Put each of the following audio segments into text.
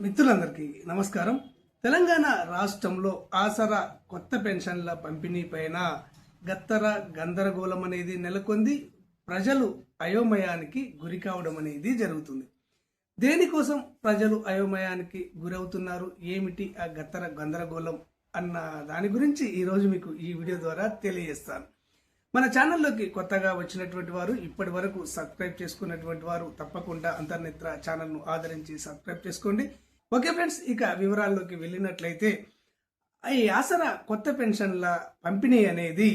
మిత్రులందరికీ నమస్కారం. తెలంగాణ రాష్ట్రంలో ఆసరా కొత్త పెన్షన్ల పంపిణీ పైన గత్తర గందరగోళం అనేది నెలకొంది. ప్రజలు అయోమయానికి గురి కావడం అనేది జరుగుతుంది. దేనికోసం ప్రజలు అయోమయానికి గురవుతున్నారు, ఏమిటి ఆ గత్తర గందరగోళం అన్న దాని గురించి ఈరోజు మీకు ఈ వీడియో ద్వారా తెలియజేస్తాను. మన ఛానల్లోకి కొత్తగా వచ్చినటువంటి వారు, ఇప్పటి వరకు సబ్స్క్రైబ్ చేసుకున్నటువంటి వారు తప్పకుండా అంతర్నేత్ర ఛానల్ను ఆదరించి సబ్స్క్రైబ్ చేసుకోండి. ఓకే ఫ్రెండ్స్, ఇక వివరాల్లోకి వెళ్ళినట్లయితే ఈ ఆసరా కొత్త పెన్షన్ల పంపిణీ అనేది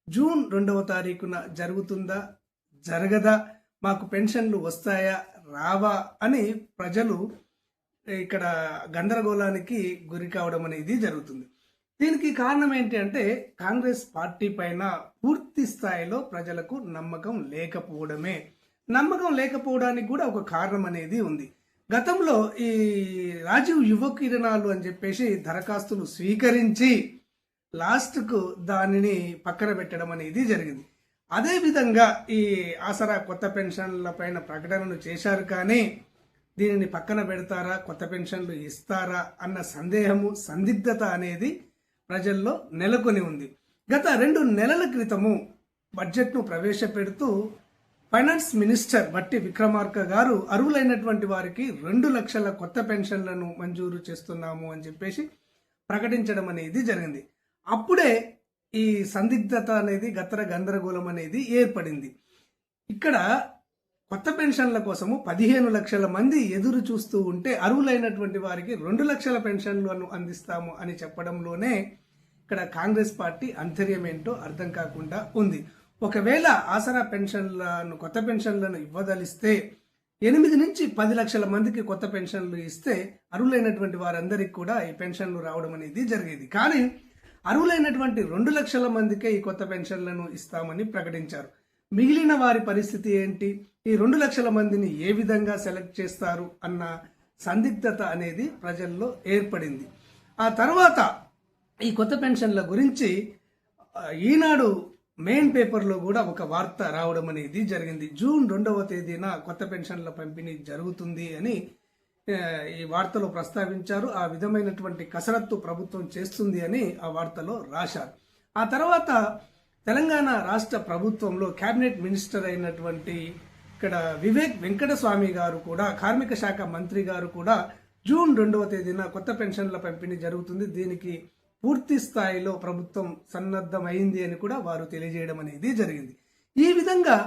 జూన్ 2వ తారీఖున జరుగుతుందా, జరగదా, మాకు పెన్షన్లు వస్తాయా రావా అని ప్రజలు ఇక్కడ గందరగోళానికి గురి కావడం అనేది జరుగుతుంది. దీనికి కారణం ఏంటి అంటే కాంగ్రెస్ పార్టీ పైన పూర్తి స్థాయిలో ప్రజలకు నమ్మకం లేకపోవడమే. నమ్మకం లేకపోవడానికి కూడా ఒక కారణం అనేది ఉంది. గతంలో ఈ రాజీవ్ యువ కిరణాలు అని చెప్పేసి దరఖాస్తులు స్వీకరించి లాస్ట్కు దానిని పక్కన పెట్టడం అనేది జరిగింది. అదేవిధంగా ఈ ఆసరా కొత్త పెన్షన్ల పైన ప్రకటనలు చేశారు, కానీ దీనిని పక్కన పెడతారా, కొత్త పెన్షన్లు ఇస్తారా అన్న సందేహము, సందిగ్ధత అనేది ప్రజల్లో నెలకొని ఉంది. గత 2 నెలల క్రితము బడ్జెట్ను ప్రవేశపెడుతూ ఫైనాన్స్ మినిస్టర్ బట్టి విక్రమార్క గారు అర్హులైనటువంటి వారికి 2 లక్షల కొత్త పెన్షన్లను మంజూరు చేస్తున్నాము అని చెప్పేసి ప్రకటించడం అనేది జరిగింది. అప్పుడే ఈ సందిగ్ధత అనేది, గత్తర గందరగోళం అనేది ఏర్పడింది. ఇక్కడ కొత్త పెన్షన్ల కోసము 15 లక్షల మంది ఎదురు చూస్తూ ఉంటే అర్హులైనటువంటి వారికి 2 లక్షల పెన్షన్లను అందిస్తాము అని చెప్పడంలోనే ఇక్కడ కాంగ్రెస్ పార్టీ అంతర్యం ఏంటో అర్థం కాకుండా ఉంది. ఒకవేళ ఆసరా పెన్షన్లను, కొత్త పెన్షన్లను ఇవ్వదలిస్తే 8 నుంచి 10 లక్షల మందికి కొత్త పెన్షన్లు ఇస్తే అర్హులైనటువంటి వారందరికీ కూడా ఈ పెన్షన్లు రావడం అనేది జరిగేది. కానీ అర్హులైనటువంటి 2 లక్షల మందికే ఈ కొత్త పెన్షన్లను ఇస్తామని ప్రకటించారు. మిగిలిన వారి పరిస్థితి ఏంటి, ఈ 2 లక్షల మందిని ఏ విధంగా సెలెక్ట్ చేస్తారు అన్న సందిగ్ధత అనేది ప్రజల్లో ఏర్పడింది. ఆ తర్వాత ఈ కొత్త పెన్షన్ల గురించి ఈనాడు మెయిన్ పేపర్లో కూడా ఒక వార్త రావడం అనేది జరిగింది. జూన్ 2వ తేదీన కొత్త పెన్షన్ల పంపిణీ జరుగుతుంది అని ఈ వార్తలో ప్రస్తావించారు. ఆ విధమైనటువంటి కసరత్తు ప్రభుత్వం చేస్తుంది అని ఆ వార్తలో రాశారు. ఆ తర్వాత తెలంగాణ రాష్ట్ర ప్రభుత్వంలో కేబినెట్ మినిస్టర్ అయినటువంటి ఇక్కడ వివేక్ వెంకటస్వామి గారు కూడా, కార్మిక శాఖ మంత్రి గారు కూడా జూన్ 2వ తేదీన కొత్త పెన్షన్ల పంపిణీ జరుగుతుంది, దీనికి పూర్తి స్థాయిలో ప్రభుత్వం సన్నద్ధమైంది అని కూడా వారు తెలియజేయడం అనేది జరిగింది. ఈ విధంగా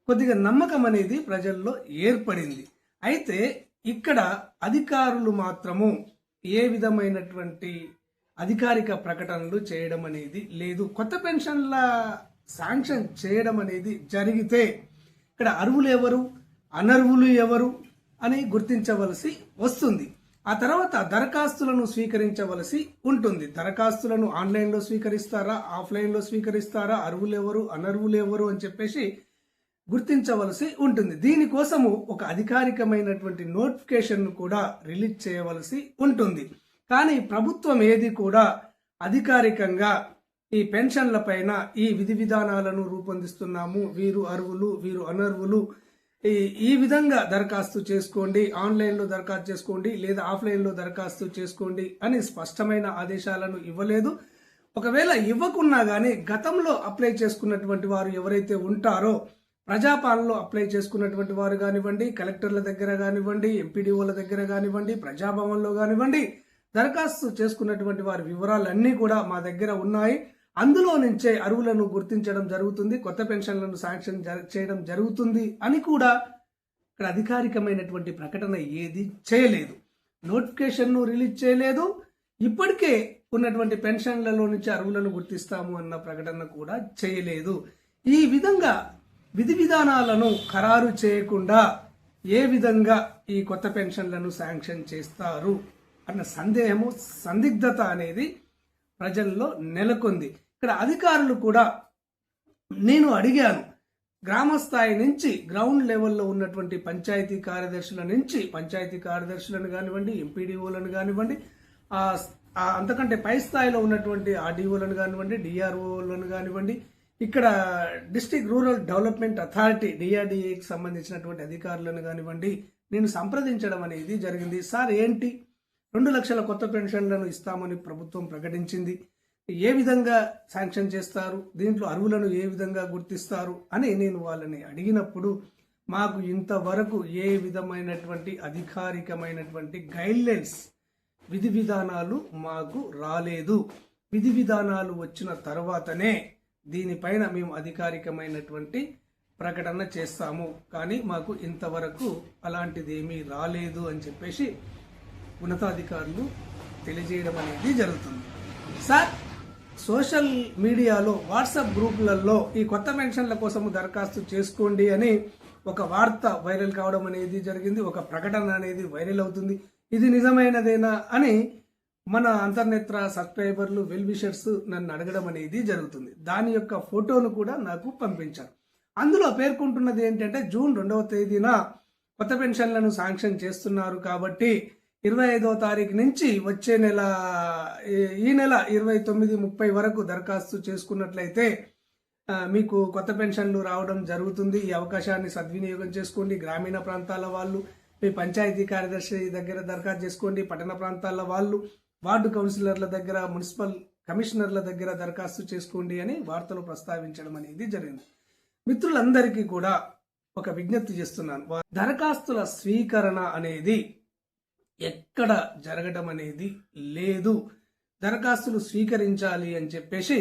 కొద్దిగా నమ్మకం అనేది ప్రజల్లో ఏర్పడింది. అయితే ఇక్కడ అధికారులు మాత్రము ఏ విధమైనటువంటి అధికారిక ప్రకటనలు చేయడం అనేది లేదు. కొత్త పెన్షన్ల శాంక్షన్ చేయడం అనేది జరిగితే ఇక్కడ అర్హులు ఎవరు, అనర్హులు ఎవరు అని గుర్తించవలసి వస్తుంది. ఆ తర్వాత దరఖాస్తులను స్వీకరించవలసి ఉంటుంది. దరఖాస్తులను ఆన్లైన్లో స్వీకరిస్తారా, ఆఫ్లైన్లో స్వీకరిస్తారా, అర్హులు ఎవరు, అనర్హులు ఎవరు అని చెప్పేసి గుర్తించవలసి ఉంటుంది. దీనికోసము ఒక అధికారికమైనటువంటి నోటిఫికేషన్ కూడా రిలీజ్ చేయవలసి ఉంటుంది. కానీ ప్రభుత్వం ఏది కూడా అధికారికంగా ఈ పెన్షన్ల పైన ఈ విధి విధానాలను రూపొందిస్తున్నాము, వీరు అర్హులు, వీరు అనర్హులు, ఈ విధంగా దరఖాస్తు చేసుకోండి, ఆన్లైన్లో దరఖాస్తు చేసుకోండి లేదా ఆఫ్లైన్లో దరఖాస్తు చేసుకోండి అని స్పష్టమైన ఆదేశాలను ఇవ్వలేదు. ఒకవేళ ఇవ్వకున్నా కానీ గతంలో అప్లై చేసుకున్నటువంటి వారు ఎవరైతే ఉంటారో, ప్రజాపాలనలో అప్లై చేసుకున్నటువంటి వారు కానివ్వండి, కలెక్టర్ల దగ్గర కానివ్వండి, ఎంపీడీఓల దగ్గర కానివ్వండి, ప్రజాభవన్లో కానివ్వండి, దరఖాస్తు చేసుకున్నటువంటి వారి వివరాలన్నీ కూడా మా దగ్గర ఉన్నాయి. అందులో నుంచే అర్హులను గుర్తించడం జరుగుతుంది, కొత్త పెన్షన్లను శాంక్షన్ చేయడం జరుగుతుంది అని కూడా ఇక్కడ అధికారికమైనటువంటి ప్రకటన ఏది చేయలేదు. నోటిఫికేషన్ను రిలీజ్ చేయలేదు. ఇప్పటికే ఉన్నటువంటి పెన్షన్లలో నుంచి అర్హులను గుర్తిస్తాము అన్న ప్రకటన కూడా చేయలేదు. ఈ విధంగా విధి విధానాలను ఖరారు చేయకుండా ఏ విధంగా ఈ కొత్త పెన్షన్లను శాంక్షన్ చేస్తారు అన్న సందేహము, సందిగ్ధత అనేది ప్రజల్లో నెలకొంది. ఇక్కడ అధికారులు కూడా, నేను అడిగాను, గ్రామ స్థాయి నుంచి గ్రౌండ్ లెవెల్లో ఉన్నటువంటి పంచాయతీ కార్యదర్శుల నుంచి, పంచాయతీ కార్యదర్శులను కానివ్వండి, ఎంపీడీఓలను కానివ్వండి, అంతకంటే పై స్థాయిలో ఉన్నటువంటి ఆర్డీఓలను కానివ్వండి, డిఆర్ఓలను కానివ్వండి, ఇక్కడ డిస్ట్రిక్ట్ రూరల్ డెవలప్మెంట్ అథారిటీ డిఆర్డీఏకి సంబంధించినటువంటి అధికారులను కానివ్వండి నేను సంప్రదించడం అనేది జరిగింది. సార్ ఏంటి 2 లక్షల కొత్త పెన్షన్లను ఇస్తామని ప్రభుత్వం ప్రకటించింది. ఏ విధంగా శాంక్షన్ చేస్తారు, దీంట్లో అర్హులను ఏ విధంగా గుర్తిస్తారు అని నేను వాళ్ళని అడిగినప్పుడు మాకు ఇంతవరకు ఏ విధమైనటువంటి అధికారికమైనటువంటి గైడ్లైన్స్ విధి విధానాలు మాకు రాలేదు. విధి విధానాలు వచ్చిన తర్వాతనే దీనిపైన మేము అధికారికమైనటువంటి ప్రకటన చేస్తాము, కానీ మాకు ఇంతవరకు అలాంటిది ఏమీ రాలేదు అని చెప్పేసి ఉన్నతాధికారులు తెలియజేయడం అనేది జరుగుతుంది. సార్, సోషల్ మీడియాలో వాట్సాప్ గ్రూపులలో ఈ కొత్త పెన్షన్ల కోసము దరఖాస్తు చేసుకోండి అని ఒక వార్త వైరల్ కావడం అనేది జరిగింది, ఒక ప్రకటన అనేది వైరల్ అవుతుంది. ఇది నిజమైనదేనా అని మన అంతర్నేత్ర సబ్స్క్రైబర్లు వెల్ విషర్స్ నన్ను అడగడం అనేది జరుగుతుంది. దాని యొక్క ఫోటోను కూడా నాకు పంపించారు. అందులో పేర్కొంటున్నది ఏంటంటే జూన్ 2వ తేదీన కొత్త పెన్షన్లను శాంక్షన్ చేస్తున్నారు కాబట్టి 25వ తారీఖు నుంచి వచ్చే నెల ఈ నెల 29, 30 వరకు దరఖాస్తు చేసుకున్నట్లయితే మీకు కొత్త పెన్షన్లు రావడం జరుగుతుంది. ఈ అవకాశాన్ని సద్వినియోగం చేసుకోండి. గ్రామీణ ప్రాంతాల వాళ్ళు మీ పంచాయతీ కార్యదర్శి దగ్గర దరఖాస్తు చేసుకోండి. పట్టణ ప్రాంతాల వాళ్ళు వార్డు కౌన్సిలర్ల దగ్గర, మున్సిపల్ కమిషనర్ల దగ్గర దరఖాస్తు చేసుకోండి అని వార్తలు ప్రస్తావించడం అనేది జరిగింది. మిత్రులందరికీ కూడా ఒక విజ్ఞప్తి చేస్తున్నాను. దరఖాస్తుల స్వీకరణ అనేది ఎక్కడ జరగడం అనేది లేదు. దరఖాస్తులు స్వీకరించాలి అని చెప్పేసి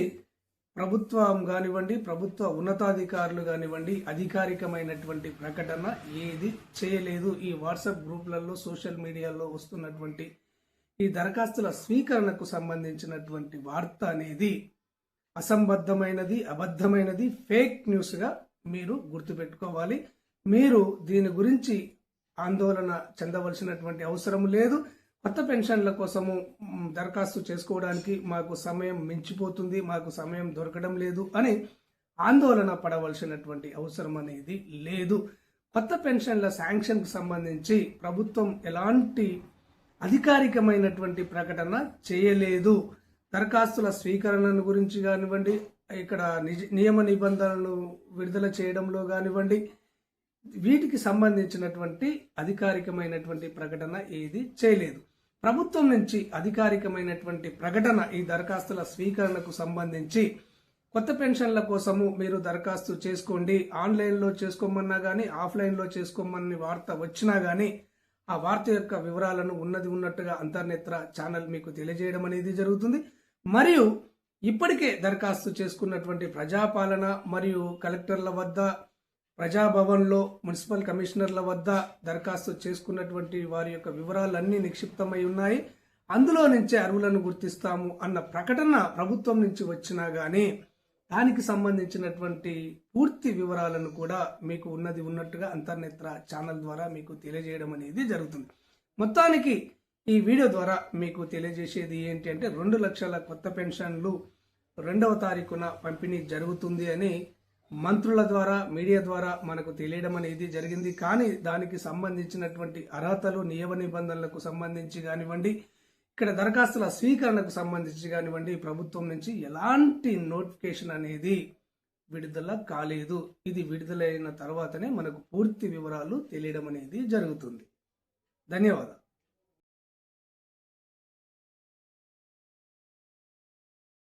ప్రభుత్వం కానివ్వండి, ప్రభుత్వ ఉన్నతాధికారులు కానివ్వండి, అధికారికమైనటువంటి ప్రకటన ఏది చేయలేదు. ఈ వాట్సాప్ గ్రూపులలో, సోషల్ మీడియాలో వస్తున్నటువంటి ఈ దరఖాస్తుల స్వీకరణకు సంబంధించినటువంటి వార్త అనేది అసంబద్ధమైనది, అబద్ధమైనది, ఫేక్ న్యూస్గా మీరు గుర్తుపెట్టుకోవాలి. మీరు దీని గురించి ఆందోళన చెందవలసినటువంటి అవసరం లేదు. కొత్త పెన్షన్ల కోసము దరఖాస్తు చేసుకోవడానికి మాకు సమయం మించిపోతుంది, మాకు సమయం దొరకడం లేదు అని ఆందోళన పడవలసినటువంటి అవసరం అనేది లేదు. కొత్త పెన్షన్ల శాంక్షన్కు సంబంధించి ప్రభుత్వం ఎలాంటి అధికారికమైనటువంటి ప్రకటన చేయలేదు. దరఖాస్తుల స్వీకరణను గురించి కానివ్వండి, ఇక్కడ నియమ నిబంధనలను విడుదల చేయడంలో కానివ్వండి, వీటికి సంబంధించినటువంటి అధికారికమైనటువంటి ప్రకటన ఏది చేయలేదు. ప్రభుత్వం నుంచి అధికారికమైనటువంటి ప్రకటన ఈ దరఖాస్తుల స్వీకరణకు సంబంధించి కొత్త పెన్షన్ల కోసము మీరు దరఖాస్తు చేసుకోండి, ఆన్లైన్లో చేసుకోమన్నా కానీ, ఆఫ్లైన్లో చేసుకోమని వార్త వచ్చినా కానీ ఆ వార్త యొక్క వివరాలను ఉన్నది ఉన్నట్టుగా అంతర్నేత్ర ఛానల్ మీకు తెలియజేయడం అనేది జరుగుతుంది. మరియు ఇప్పటికే దరఖాస్తు చేసుకున్నటువంటి ప్రజాపాలన మరియు కలెక్టర్ల వద్ద, ప్రజాభవన్లో, మున్సిపల్ కమిషనర్ల వద్ద దరఖాస్తు చేసుకున్నటువంటి వారి యొక్క వివరాలన్నీ నిక్షిప్తమై ఉన్నాయి. అందులో నుంచే అర్హులను గుర్తిస్తాము అన్న ప్రకటన ప్రభుత్వం నుంచి వచ్చినా కానీ దానికి సంబంధించినటువంటి పూర్తి వివరాలను కూడా మీకు ఉన్నది ఉన్నట్టుగా అంతర్నేత్ర ఛానల్ ద్వారా మీకు తెలియజేయడం అనేది జరుగుతుంది. మొత్తానికి ఈ వీడియో ద్వారా మీకు తెలియజేసేది ఏంటి అంటే 2 లక్షల కొత్త పెన్షన్లు 2వ తారీఖున పంపిణీ జరుగుతుంది అని మంత్రుల ద్వారా, మీడియా ద్వారా మనకు తెలియడం అనేది జరిగింది. కానీ దానికి సంబంధించినటువంటి అర్హతలు, నియమ నిబంధనలకు సంబంధించి కానివ్వండి, ఇక్కడ దరఖాస్తుల స్వీకరణకు సంబంధించి కానివ్వండి, ప్రభుత్వం నుంచి ఎలాంటి నోటిఫికేషన్ అనేది విడుదల కాలేదు. ఇది విడుదలైన తర్వాతనే మనకు పూర్తి వివరాలు తెలియడం అనేది జరుగుతుంది. ధన్యవాదాలు.